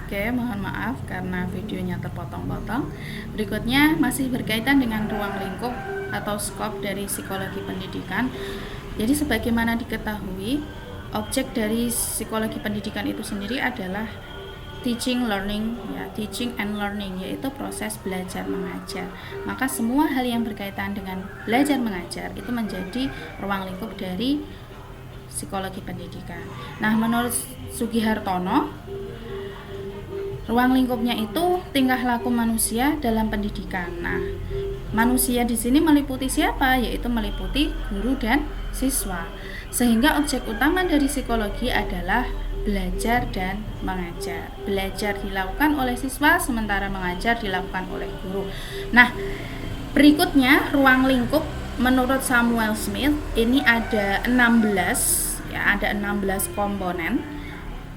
Oke, mohon maaf karena videonya terpotong-potong. Berikutnya masih berkaitan dengan ruang lingkup atau skop dari psikologi pendidikan. Jadi sebagaimana diketahui, objek dari psikologi pendidikan itu sendiri adalah teaching and learning, yaitu proses belajar mengajar. Maka semua hal yang berkaitan dengan belajar mengajar itu menjadi ruang lingkup dari psikologi pendidikan. Nah, menurut Sugihartono, ruang lingkupnya itu tingkah laku manusia dalam pendidikan. Nah, manusia di sini meliputi siapa? Yaitu meliputi guru dan siswa. Sehingga objek utama dari psikologi adalah belajar dan mengajar. Belajar dilakukan oleh siswa, sementara mengajar dilakukan oleh guru. Nah, berikutnya ruang lingkup menurut Samuel Smith ini ada 16 komponen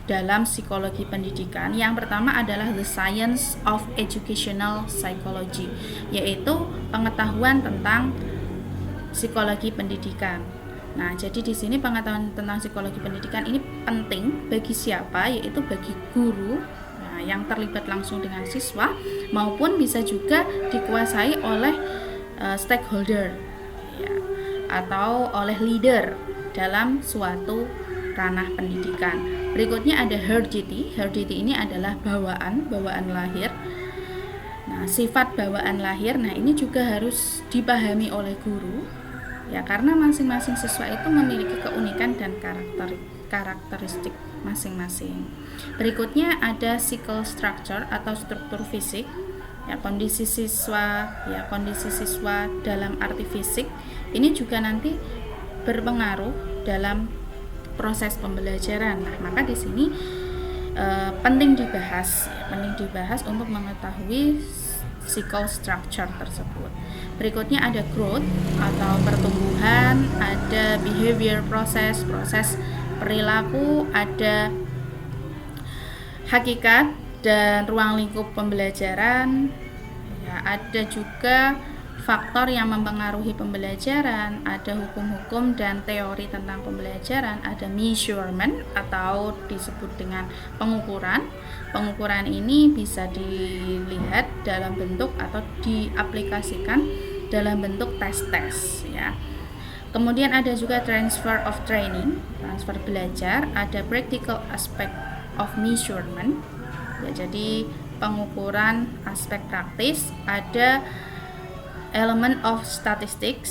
dalam psikologi pendidikan. Yang pertama adalah the science of educational psychology, yaitu pengetahuan tentang psikologi pendidikan. Nah, jadi di sini pengetahuan tentang psikologi pendidikan ini penting bagi siapa? Yaitu bagi guru, nah, yang terlibat langsung dengan siswa, maupun bisa juga dikuasai oleh stakeholder, ya, atau oleh leader dalam suatu ranah pendidikan. Berikutnya ada heredity. Heredity ini adalah bawaan lahir. Nah, sifat bawaan lahir, nah ini juga harus dipahami oleh guru, ya, karena masing-masing siswa itu memiliki keunikan dan karakteristik masing-masing. Berikutnya ada psychical structure atau struktur fisik, ya, kondisi siswa dalam arti fisik ini juga nanti berpengaruh dalam proses pembelajaran. Nah, maka di sini penting dibahas untuk mengetahui psychical structure tersebut. Berikutnya ada growth atau pertumbuhan, ada behavior proses perilaku, ada hakikat dan ruang lingkup pembelajaran, ya, ada juga faktor yang mempengaruhi pembelajaran, ada hukum-hukum dan teori tentang pembelajaran, ada measurement atau disebut dengan pengukuran. Pengukuran ini bisa dilihat dalam bentuk atau diaplikasikan dalam bentuk tes-tes, ya. Kemudian ada juga transfer of training, transfer belajar, ada practical aspect of measurement, ya, jadi pengukuran aspek praktis, ada elemen of statistik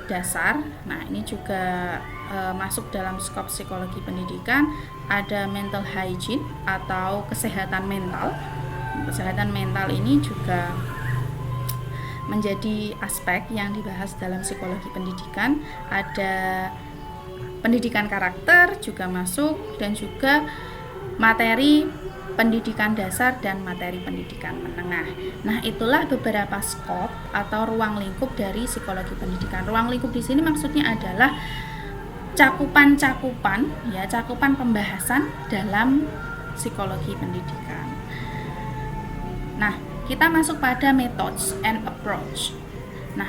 dasar. Nah, ini juga masuk dalam skop psikologi pendidikan. Ada mental hygiene atau kesehatan mental. Kesehatan mental ini juga menjadi aspek yang dibahas dalam psikologi pendidikan. Ada pendidikan karakter juga masuk, dan juga materi pendidikan dasar dan materi pendidikan menengah. Nah, itulah beberapa skop atau ruang lingkup dari psikologi pendidikan. Ruang lingkup di sini maksudnya adalah cakupan pembahasan dalam psikologi pendidikan. Nah, kita masuk pada methods and approach. Nah,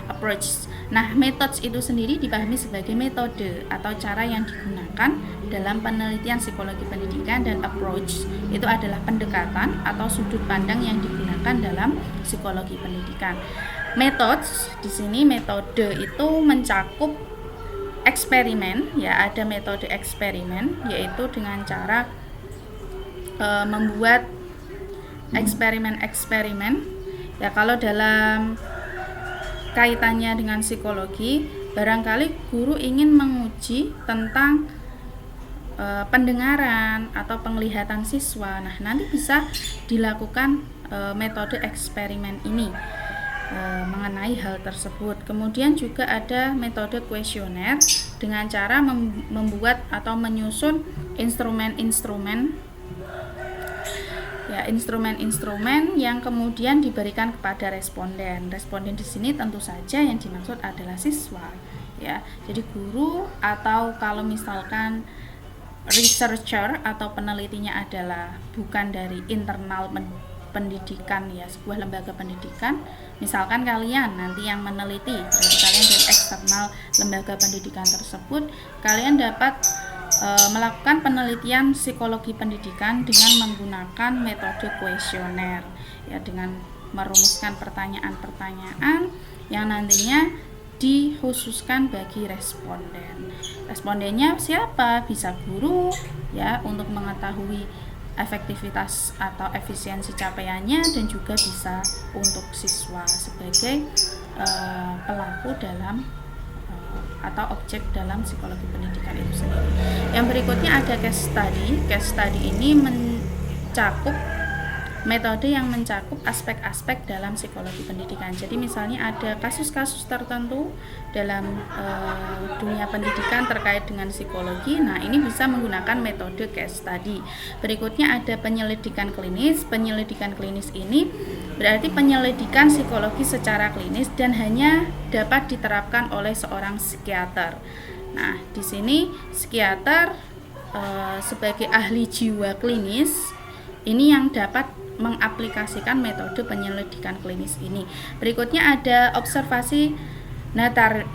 methods itu sendiri dipahami sebagai metode atau cara yang digunakan dalam penelitian psikologi pendidikan, dan approach itu adalah pendekatan atau sudut pandang yang digunakan dalam psikologi pendidikan. Methods di sini, metode itu mencakup eksperimen, ya, ada metode eksperimen, yaitu dengan cara membuat eksperimen. Ya, kalau dalam kaitannya dengan psikologi, barangkali guru ingin menguji tentang pendengaran atau penglihatan siswa. Nah, nanti bisa dilakukan metode eksperimen ini mengenai hal tersebut. Kemudian juga ada metode kuesioner dengan cara membuat atau menyusun instrumen-instrumen yang kemudian diberikan kepada responden. Responden di sini tentu saja yang dimaksud adalah siswa, ya. Jadi guru, atau kalau misalkan researcher atau penelitinya adalah bukan dari internal pendidikan, ya, sebuah lembaga pendidikan, misalkan kalian nanti yang meneliti, berarti kalian dari eksternal lembaga pendidikan tersebut, kalian dapat melakukan penelitian psikologi pendidikan dengan menggunakan metode kuesioner, ya, dengan merumuskan pertanyaan-pertanyaan yang nantinya dikhususkan bagi responden. Respondennya siapa? Bisa guru, ya, untuk mengetahui efektivitas atau efisiensi capaiannya, dan juga bisa untuk siswa sebagai pelaku dalam atau objek dalam psikologi pendidikan itu sendiri. Yang berikutnya ada case study. Case study ini mencakup metode yang mencakup aspek-aspek dalam psikologi pendidikan. Jadi misalnya ada kasus-kasus tertentu dalam dunia pendidikan terkait dengan psikologi. Nah, ini bisa menggunakan metode case study. Berikutnya ada penyelidikan klinis. Penyelidikan klinis ini berarti penyelidikan psikologi secara klinis dan hanya dapat diterapkan oleh seorang psikiater. Nah, di sini psikiater sebagai ahli jiwa klinis ini yang dapat mengaplikasikan metode penyelidikan klinis ini. Berikutnya ada observasi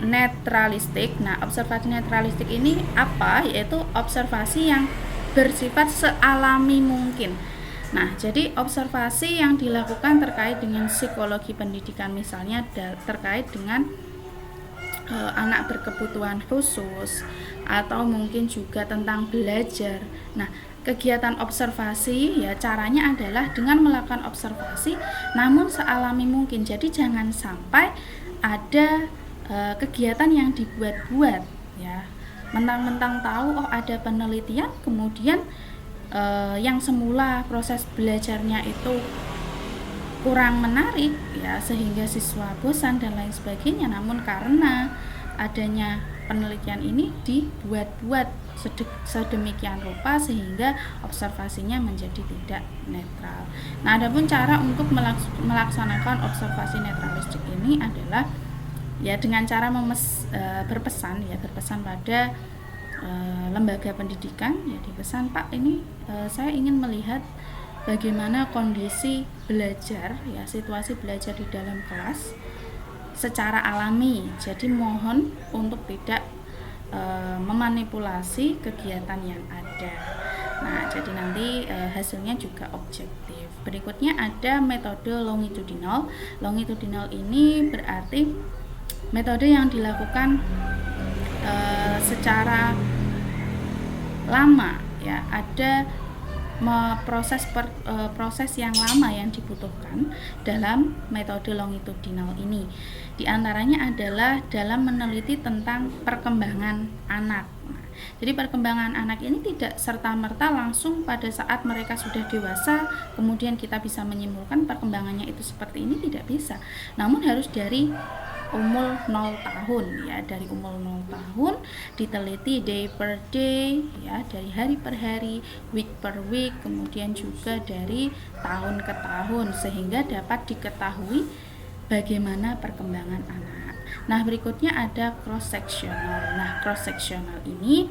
netralistik. Nah, observasi netralistik ini apa? Yaitu observasi yang bersifat sealami mungkin. Nah, jadi observasi yang dilakukan terkait dengan psikologi pendidikan, misalnya terkait dengan anak berkebutuhan khusus, atau mungkin juga tentang belajar. Nah, kegiatan observasi, ya, caranya adalah dengan melakukan observasi namun sealami mungkin. Jadi jangan sampai ada kegiatan yang dibuat-buat, ya, mentang-mentang tahu ada penelitian, kemudian yang semula proses belajarnya itu kurang menarik, ya, sehingga siswa bosan dan lain sebagainya. Namun karena adanya penelitian ini dibuat-buat sedemikian rupa sehingga observasinya menjadi tidak netral. Nah, adapun cara untuk melaksanakan observasi netralistik ini adalah, ya, dengan cara berpesan pada lembaga pendidikan, ya, dipesan, Pak, ini saya ingin melihat bagaimana kondisi belajar, ya, situasi belajar di dalam kelas secara alami. Jadi mohon untuk tidak memanipulasi kegiatan yang ada. Nah, jadi nanti hasilnya juga objektif. Berikutnya ada metode longitudinal. Longitudinal ini berarti metode yang dilakukan secara lama, ya, ada proses yang lama yang dibutuhkan dalam metode longitudinal ini. Di antaranya adalah dalam meneliti tentang perkembangan anak. Nah, jadi perkembangan anak ini tidak serta-merta langsung pada saat mereka sudah dewasa kemudian kita bisa menyimpulkan perkembangannya itu seperti ini, tidak bisa. Namun harus dari umur 0 tahun, ya, dari umur 0 tahun diteliti day per day, ya, dari hari per hari, week per week, kemudian juga dari tahun ke tahun, sehingga dapat diketahui bagaimana perkembangan anak. Nah, berikutnya ada cross sectional. Nah, cross sectional ini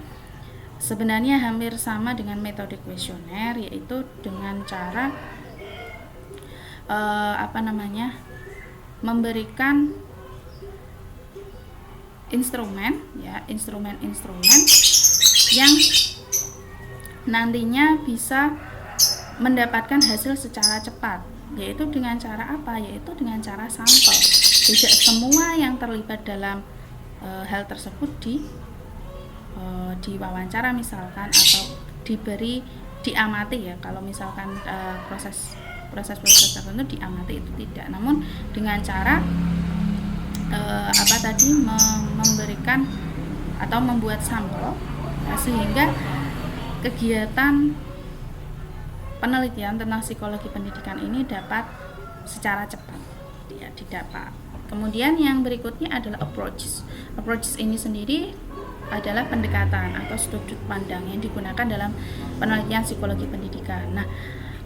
sebenarnya hampir sama dengan metode kuesioner, yaitu dengan cara memberikan instrumen, ya, instrumen-instrumen yang nantinya bisa mendapatkan hasil secara cepat. Yaitu dengan cara apa? Yaitu dengan cara sampel. Tidak semua yang terlibat dalam hal tersebut diwawancara misalkan, atau diamati, ya. Kalau misalkan proses tertentu diamati itu tidak. Namun dengan cara memberikan atau membuat sampel, ya, sehingga kegiatan penelitian tentang psikologi pendidikan ini dapat secara cepat, ya, didapat. Kemudian yang berikutnya adalah approach. Approach ini sendiri adalah pendekatan atau sudut pandang yang digunakan dalam penelitian psikologi pendidikan. Nah,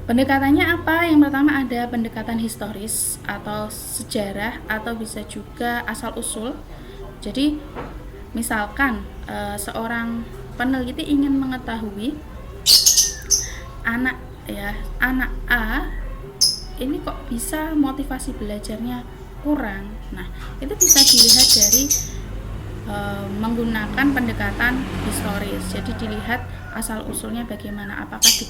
pendekatannya apa? Yang pertama ada pendekatan historis atau sejarah, atau bisa juga asal usul. Jadi misalkan seorang peneliti ingin mengetahui anak A ini kok bisa motivasi belajarnya kurang. Nah, itu bisa dilihat dari menggunakan pendekatan historis. Jadi dilihat asal usulnya bagaimana, apakah di